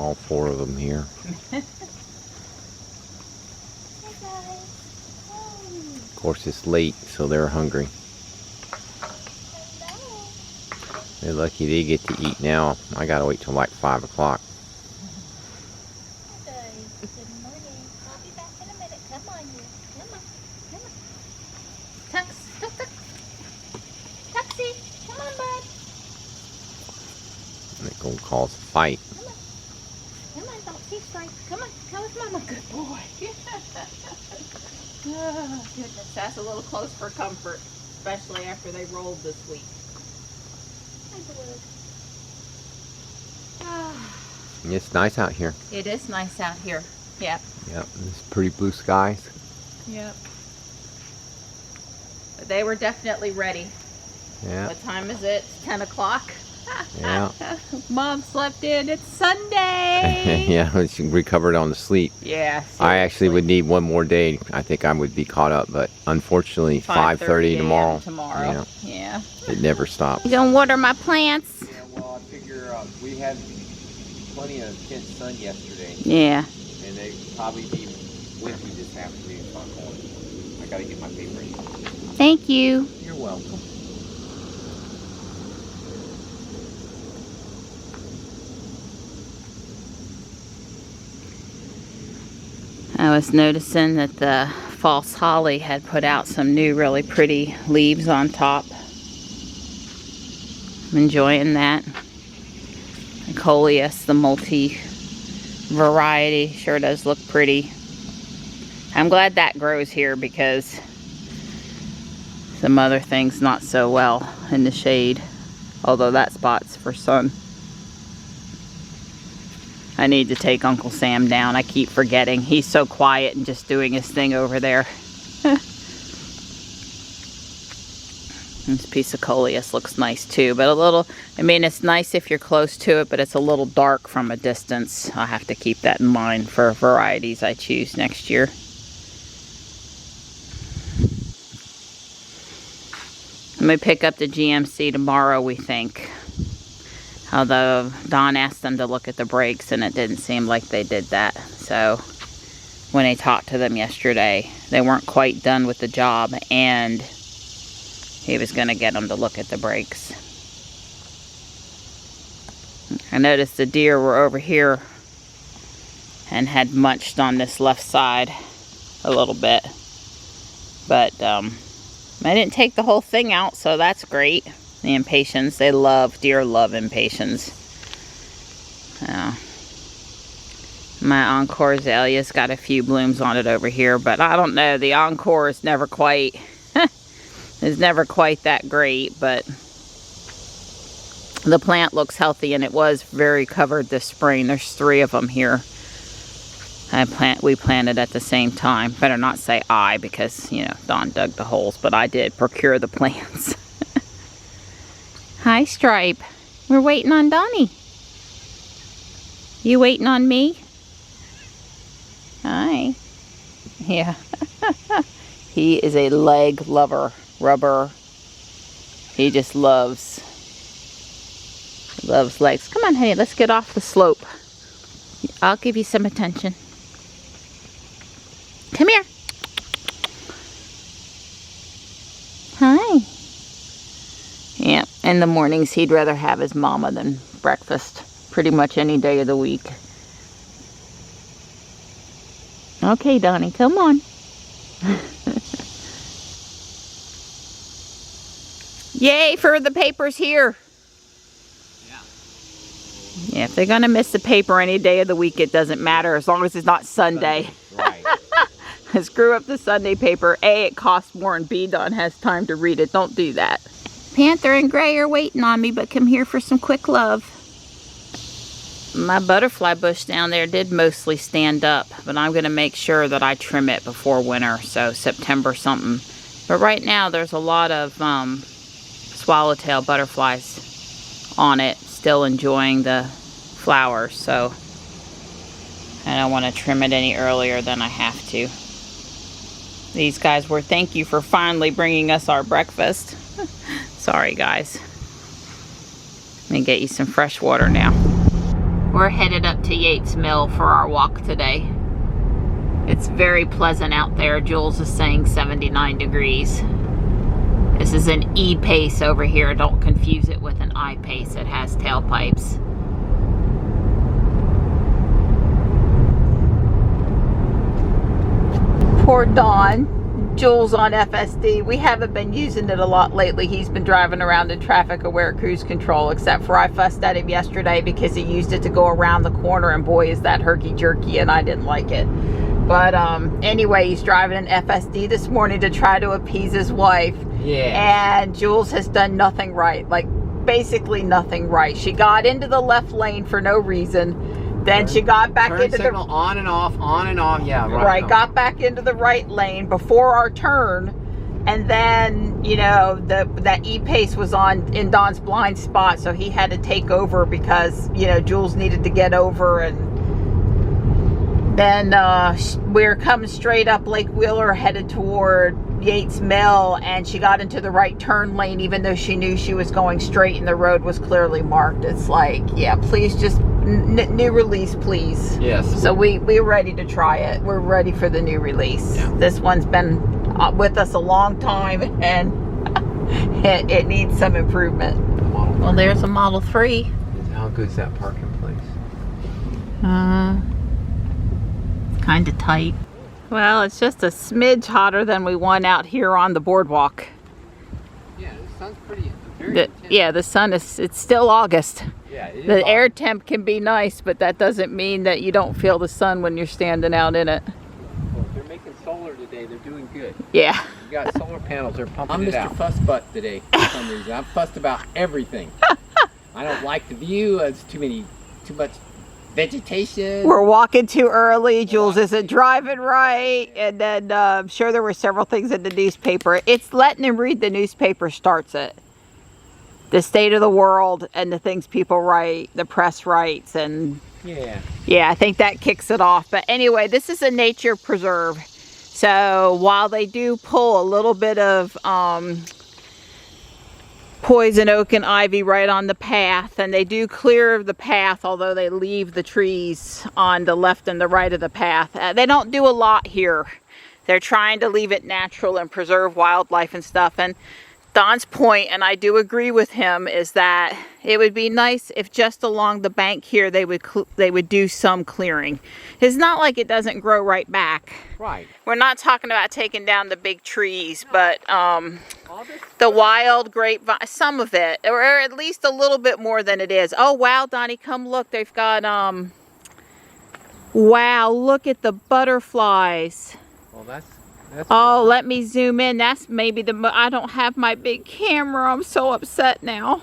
all 4 of them here. Of course, it's late, so they're hungry. They're lucky they get to eat now. I gotta wait till like 5 o'clock. Good morning. I'll be back in a minute. Come on, you. Come on. Come on. Tux. Tux. Tux. Tuxie. Come on, bud. They're gonna cause a fight. Come on. Come on, don't see stripes. Come on. Come with Mama. Good boy. Oh, goodness. That's a little close for comfort, especially after they rolled this week. It's nice out here. It is nice out here. Yep. Yep, it's pretty blue skies. Yep. But they were definitely ready. Yeah. What time is it? It's 10 o'clock. Yeah. Mom slept in. It's Sunday. Yeah, she recovered on the sleep. Yeah. I actually would need one more day. I think I would be caught up, but unfortunately 5:30 tomorrow. Tomorrow. Yeah. It never stops. You gonna water my plants? Yeah, well, I figure we had plenty of intense sun yesterday. Yeah. And they probably be windy this afternoon, so I gotta get my paper ready. Thank you. You're welcome. I was noticing that the false holly had put out some new really pretty leaves on top. I'm enjoying that. The coleus, the multi variety, sure does look pretty. I'm glad that grows here because some other things not so well in the shade, although that spot's for sun. I need to take Uncle Sam down. I keep forgetting. He's so quiet and just doing his thing over there. This piece of coleus looks nice too, but a little, I mean, it's nice if you're close to it, but it's a little dark from a distance. I'll have to keep that in mind for varieties I choose next year. I'm going to pick up the GMC tomorrow, we think. Although Don asked them to look at the brakes and it didn't seem like they did that. So when I talked to them yesterday, they weren't quite done with the job and he was going to get them to look at the brakes. I noticed the deer were over here and had munched on this left side a little bit. But I didn't take the whole thing out, so that's great. The impatiens, they love, deer love impatiens. My Encore azalea's got a few blooms on it over here, but I don't know, the Encore is never quite, that great, but the plant looks healthy and it was very covered this spring. There's 3 of them here. We planted at the same time. Better not say I because, you know, Don dug the holes, but I did procure the plants. Hi, Stripe. We're waiting on Donnie. You waiting on me? Hi. Yeah. He is a leg lover. Rubber. He just loves legs. Come on, honey. Let's get off the slope. I'll give you some attention. Come here. Hi. Yeah, in the mornings he'd rather have his mama than breakfast. Pretty much any day of the week. Okay, Donnie, come on. Yay for the papers here. Yeah, if they're going to miss the paper any day of the week, it doesn't matter as long as it's not Sunday. Right. Screw up the Sunday paper. A, it costs more, and B, Don has time to read it. Don't do that. Panther and Gray are waiting on me, but come here for some quick love. My butterfly bush down there did mostly stand up, but I'm going to make sure that I trim it before winter, so September something. But right now there's a lot of swallowtail butterflies on it, still enjoying the flowers, so I don't want to trim it any earlier than I have to. These guys were, thank you for finally bringing us our breakfast. Sorry, guys. Let me get you some fresh water now. We're We're headed up to Yates Mill for our walk today. It's very pleasant out there. Jules is saying 79 degrees. This is an E-Pace over here. Don't confuse it with an I-Pace. It has tailpipes. Poor Don. Jules on FSD. We haven't been using it a lot lately. He's been driving around in traffic aware cruise control, except for I fussed at him yesterday because he used it to go around the corner, and boy is that herky-jerky, and I didn't like it. But anyway, he's driving an FSD this morning to try to appease his wife. Yeah. And Jules has done nothing right. Like, basically nothing right. She got into the left lane for no reason. Then she got back into the on and off, yeah, right. Got back into the right lane before our turn, and then you know that E-Pace was on in Don's blind spot, so he had to take over because you know Jules needed to get over, and then we're coming straight up Lake Wheeler headed toward Yates Mill, and she got into the right turn lane even though she knew she was going straight and the road was clearly marked. It's like, yeah, please just new release, please. Yes. So we're ready to try it. We're ready for the new release. Yeah. This one's been with us a long time, and it needs some improvement. Well, there's a Model 3. How good's that parking place? Kind of tight. Well, it's just a smidge hotter than we want out here on the boardwalk. Yeah, the sun's pretty very intense. Yeah, the sun is, it's still August. Yeah, it is the August. air temp can be nice, but that doesn't mean that you don't feel the sun when you're standing out in it. Well, they're making solar today. They're doing good. Yeah. You got solar panels. They're pumping it out. I'm Mr. Fussbutt today for some reason. I'm fussed about everything. I don't like the view. It's too much vegetation. We're walking too early. Jules isn't driving right. And then I'm sure there were several things in the newspaper. It's letting him read the newspaper starts it. The state of the world and the things people write, the press writes, and yeah, I think that kicks it off. But anyway, this is a nature preserve. So while they do pull a little bit of poison oak and ivy right on the path, and they do clear the path, although they leave the trees on the left and the right of the path. They don't do a lot here. They're trying to leave it natural and preserve wildlife and stuff. And Don's point, and I do agree with him, is that it would be nice if just along the bank here they would do some clearing. It's not like it doesn't grow right back. Right. We're not talking about taking down the big trees, but the wild grapevine, some of it, or at least a little bit more than it is. Oh wow, Donnie, come look. They've got wow, look at the butterflies. Well, that's oh, let me zoom in. That's maybe I don't have my big camera. I'm so upset now.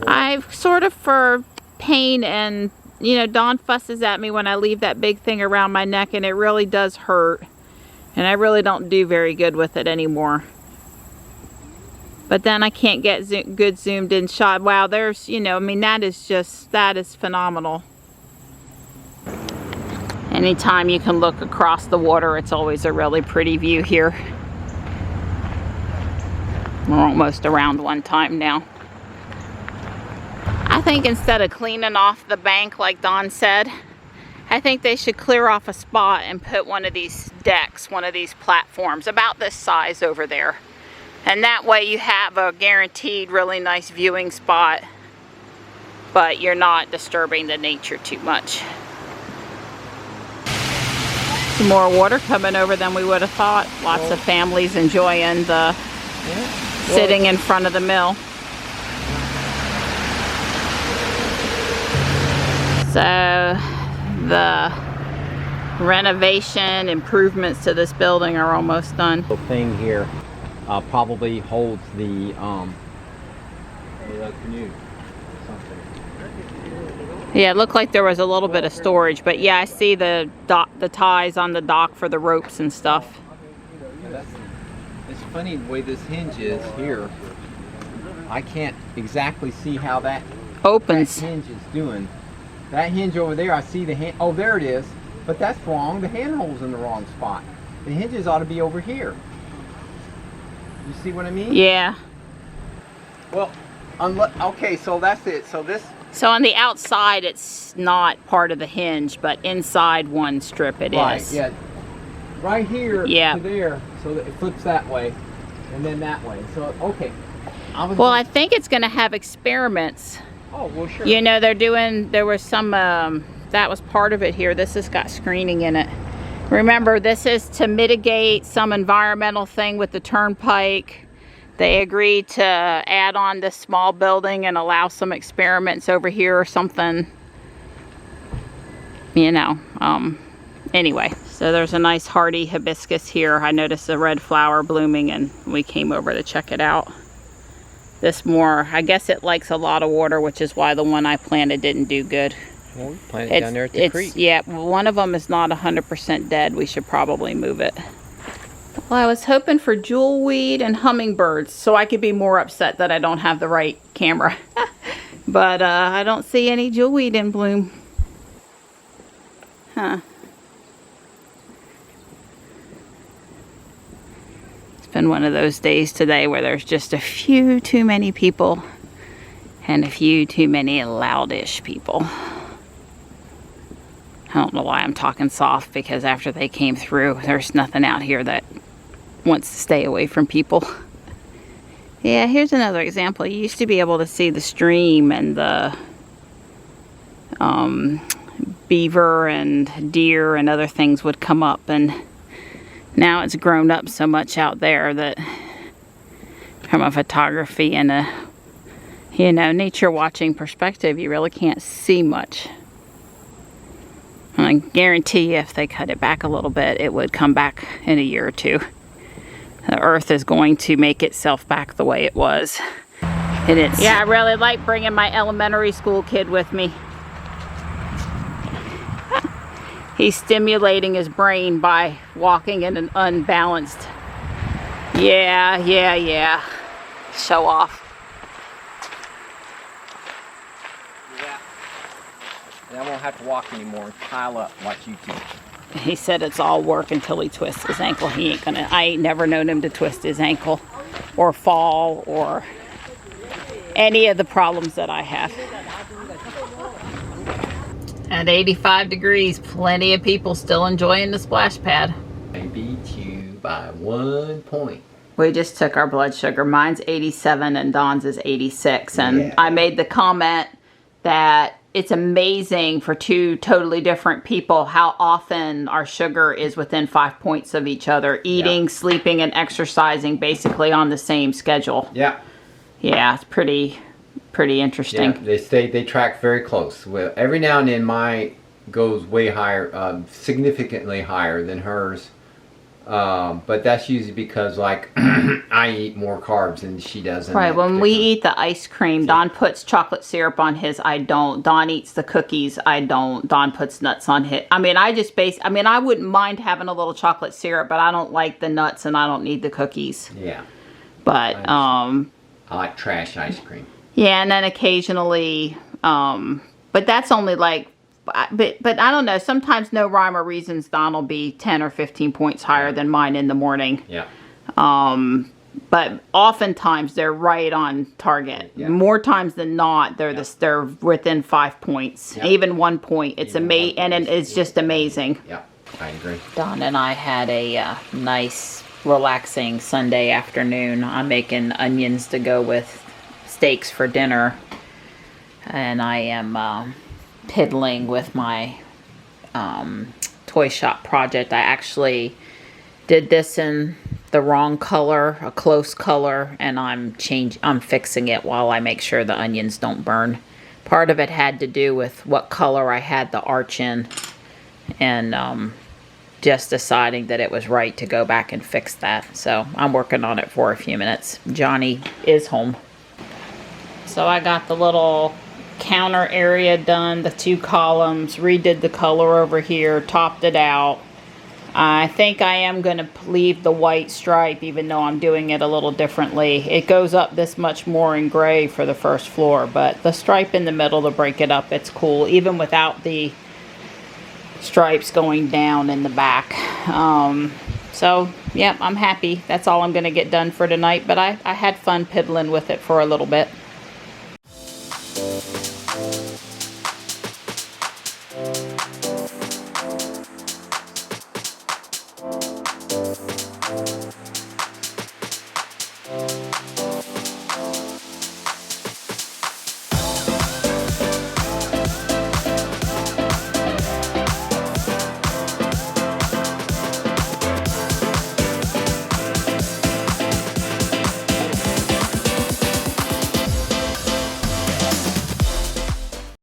I've sort of for pain, and you know, Dawn fusses at me when I leave that big thing around my neck, and it really does hurt. And I really don't do very good with it anymore. But then I can't get good zoomed in shot. Wow, there's, you know, I mean, that is phenomenal. Anytime you can look across the water, it's always a really pretty view here. We're almost around one time now. I think instead of cleaning off the bank like Don said, I think they should clear off a spot and put one of these decks, one of these platforms about this size over there. And that way you have a guaranteed really nice viewing spot, but you're not disturbing the nature too much. Some more water coming over than we would have thought. Lots of families enjoying the sitting in front of the mill. So the renovation improvements to this building are almost done. The thing here probably holds the canoe or something. Yeah, it looked like there was a little bit of storage, but yeah, I see the ties on the dock for the ropes and stuff. Yeah, it's funny the way this hinge is here. I can't exactly see how that opens. That hinge is doing. That hinge over there, I see the hand. Oh, there it is. But that's wrong. The handhole's in the wrong spot. The hinges ought to be over here. You see what I mean? Yeah. Well, okay, so that's it. So this So on the outside, it's not part of the hinge, but inside one strip it Right, is. yeah. Right here Yeah. to there, so that it flips that way, and then that way. So, okay. Well, I think it's going to have experiments. Oh, well, sure. You know, there was some, that was part of it here. This has got screening in it. Remember, this is to mitigate some environmental thing with the turnpike. They agreed to add on this small building and allow some experiments over here or something. You know, anyway. So there's a nice hardy hibiscus here. I noticed a red flower blooming and we came over to check it out. This more, I guess it likes a lot of water, which is why the one I planted didn't do good. Well, we planted it down there at the creek. Yeah, one of them is not 100% dead. We should probably move it. Well, I was hoping for jewelweed and hummingbirds so I could be more upset that I don't have the right camera. But I don't see any jewelweed in bloom. Huh. It's been one of those days today where there's just a few too many people and a few too many loudish people. I don't know why I'm talking soft, because after they came through, there's nothing out here that wants to stay away from people. Yeah, here's another example. You used to be able to see the stream and the beaver and deer and other things would come up, and now it's grown up so much out there that from a photography and a, you know, nature watching perspective, you really can't see much. I guarantee you if they cut it back a little bit, it would come back in a year or two. The earth is going to make itself back the way it was. And it's, yeah, I really like bringing my elementary school kid with me. He's stimulating his brain by walking in an unbalanced. Yeah. Show off. And I won't have to walk anymore and pile up and watch YouTube. He said it's all work until he twists his ankle. I ain't never known him to twist his ankle or fall or any of the problems that I have. At 85 degrees, plenty of people still enjoying the splash pad. I beat you by 1 point. We just took our blood sugar. Mine's 87 and Don's is 86. And yeah. I made the comment that it's amazing for two totally different people how often our sugar is within 5 points of each other. Eating, sleeping, and exercising basically on the same schedule. Yeah. Yeah, it's pretty interesting. Yeah, they track very close. Well, every now and then mine goes way higher, significantly higher than hers. But that's usually because, like, I eat more carbs than she does. Right, when we eat the ice cream, Don puts chocolate syrup on his, I don't. Don eats the cookies, I don't. Don puts nuts on his. I mean, I wouldn't mind having a little chocolate syrup, but I don't like the nuts and I don't need the cookies. Yeah. But, I like trash ice cream. Yeah, and then occasionally, but that's only like, but I don't know, sometimes no rhyme or reasons Don will be 10 or 15 points higher than mine in the morning. Yeah. But oftentimes they're right on target. Yeah. More times than not, they're within 5 points. Yep. Even 1 point. It's amazing, and it's just amazing. Yeah, I agree. Don and I had a nice, relaxing Sunday afternoon. I'm making onions to go with steaks for dinner, and I am piddling with my toy shop project. I actually did this in the wrong color, a close color, and I'm fixing it while I make sure the onions don't burn. Part of it had to do with what color I had the arch in, and just deciding that it was right to go back and fix that. So I'm working on it for a few minutes. Johnny is home. So I got the little counter area done, the 2 columns, redid the color over here, topped it out. I think I am going to leave the white stripe, even though I'm doing it a little differently. It goes up this much more in gray for the first floor, but the stripe in the middle to break it up, it's cool, even without the stripes going down in the back. So yeah, I'm happy. That's all I'm going to get done for tonight, but I had fun piddling with it for a little bit.